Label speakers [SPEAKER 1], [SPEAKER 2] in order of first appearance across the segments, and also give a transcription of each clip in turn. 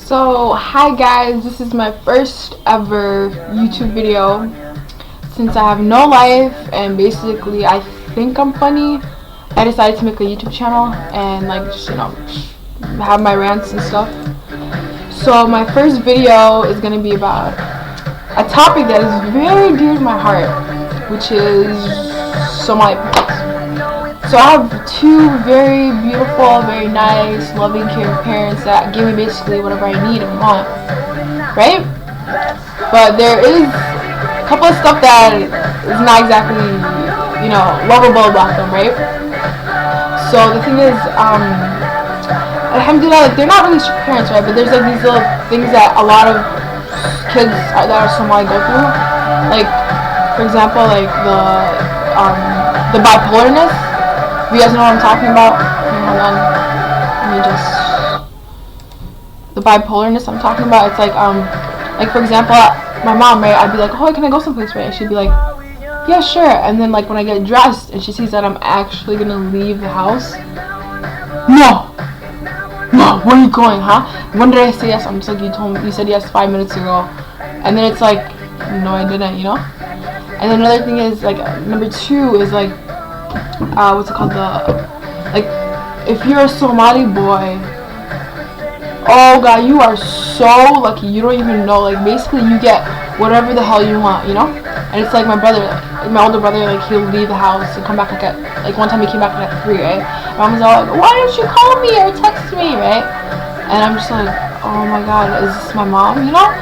[SPEAKER 1] So, hi guys, this is my first ever YouTube video since I have no life and basically I think I'm funny. I decided to make a YouTube channel and have my rants and stuff. So my first video is going to be about a topic that is very dear to my heart, which is Somali Parents. So I have two very beautiful, very nice, loving, caring parents that give me basically whatever I need and want, right? But there is a couple of stuff that is not exactly, lovable about them, right? So the thing is, alhamdulillah, they're not really strict parents, right? But there's like these little things that a lot of kids that are Somali go through, like, for example, like the bipolarness. You guys know what I'm talking about? Hold on. Let me just... The bipolarness I'm talking about, it's like for example, my mom, right, I'd be like, oh, can I go someplace, right? And she'd be like, yeah, sure. And then, like, when I get dressed and she sees that I'm actually gonna leave the house, no, where are you going, huh? When did I say yes? I'm just like, you said yes 5 minutes ago. And then it's like, no, I didn't, you know? And then another thing is, like, number two is, like, what's it called, if you're a Somali boy, oh god, you are so lucky. You don't even know, like, basically you get whatever the hell you want, you know? And it's like my older brother, like, he'll leave the house and come back like one time he came back at 3, right? My mom's all like, why don't you call me or text me, right? And I'm just like, oh my god, is this my mom, you know?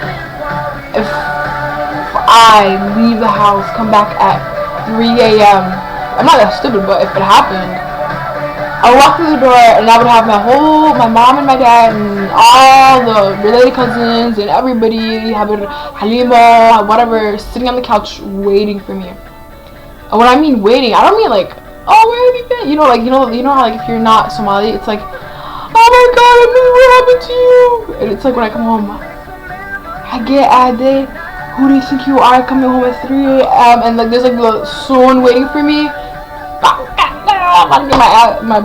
[SPEAKER 1] If I leave the house, come back at 3 a.m., I'm not that stupid, but if it happened, I would walk through the door and I would have my mom and my dad and all the related cousins and everybody, Halima, whatever, sitting on the couch waiting for me. And when I mean waiting, I don't mean like, oh, where have you been? You know how, like, if you're not Somali, it's like, oh my god, I mean, what happened to you? And it's like when I come home, Ade, who do you think you are coming home at 3 a.m. and like there's like someone waiting for me. I'm gonna get my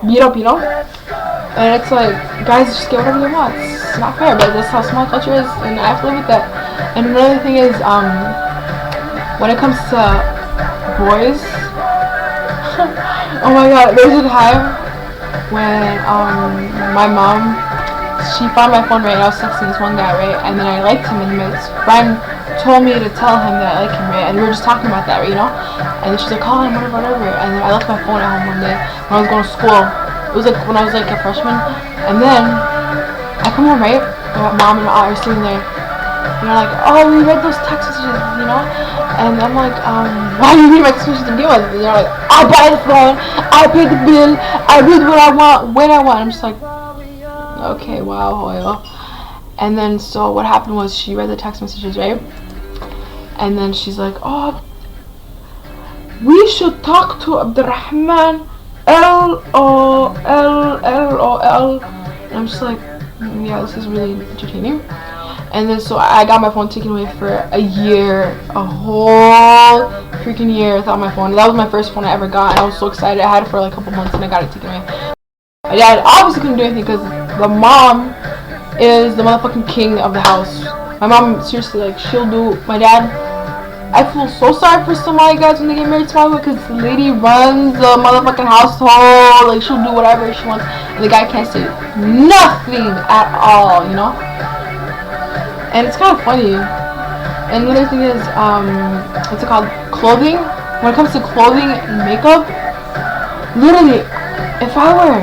[SPEAKER 1] beat up, you know? And it's like, guys, just get whatever you want. It's not fair, but that's how Somali culture is, and I have to live with that. And another thing is, when it comes to boys, oh my god, there's a time when my mom, she found my phone, right, and I was texting this one guy, right, and then I liked him, and his friend told me to tell him that I like him, right, and we were just talking about that, right, you know, and then she's like, call him, whatever, and then I left my phone at home one day when I was going to school. It was like when I was like a freshman, and then I come home, right, and my mom and I are sitting there, and they're like, oh, we read those text messages, you know, and I'm like, why do you read my text messages to begin with? And they're like, I buy the phone, I pay the bill, I read what I want, when I want. I'm just like, okay, wow. And then so what happened was she read the text messages, right? And then she's like, oh, we should talk to Abdurrahman, LOL. And I'm just like, yeah, this is really entertaining. And then so I got my phone taken away for a year, a whole freaking year without my phone. That was my first phone I ever got, and I was so excited. I had it for like a couple months and I got it taken away. My dad obviously couldn't do anything because the mom is the motherfucking king of the house. My mom, seriously, like, she'll do, my dad, I feel so sorry for Somali guys when they get married to Somali because the lady runs the motherfucking household, like, she'll do whatever she wants, and the guy can't say nothing at all, you know? And it's kind of funny. And the other thing is, what's it called? Clothing. When it comes to clothing and makeup, literally, if I were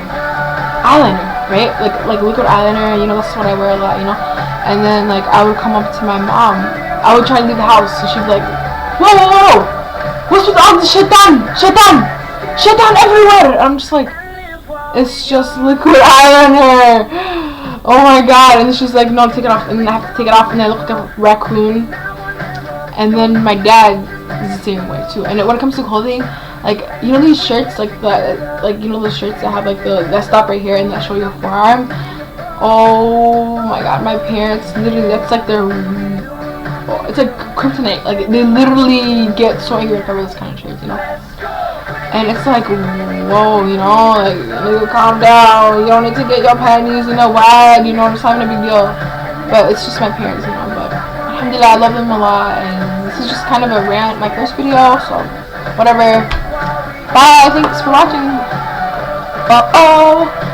[SPEAKER 1] eyeliner, right? Like liquid eyeliner, you know, that's what I wear a lot, you know? And then, like, I would come up to my mom. I would try to leave the house, and she'd be like, whoa! What's with all the shaitan everywhere? And I'm just like, it's just liquid eyeliner. Oh my god. And then she's like, no, take it off. And then I have to take it off, and I look like a raccoon. And then my dad is the same way, too. And when it comes to clothing, like, you know these shirts, like you know those shirts that have like that stop right here and that show your forearm? Oh my god, my parents, literally, that's like their, it's like kryptonite. Like, they literally get so angry if I wear this kind of shirts, you know? And it's like, whoa, you know, like, nigga, calm down. You don't need to get your panties in a wag, you know, I'm just having a big deal. But it's just my parents, you know, but alhamdulillah, I love them a lot, and this is just kind of a rant, my first video, so whatever. Bye, thanks for watching. Uh-oh.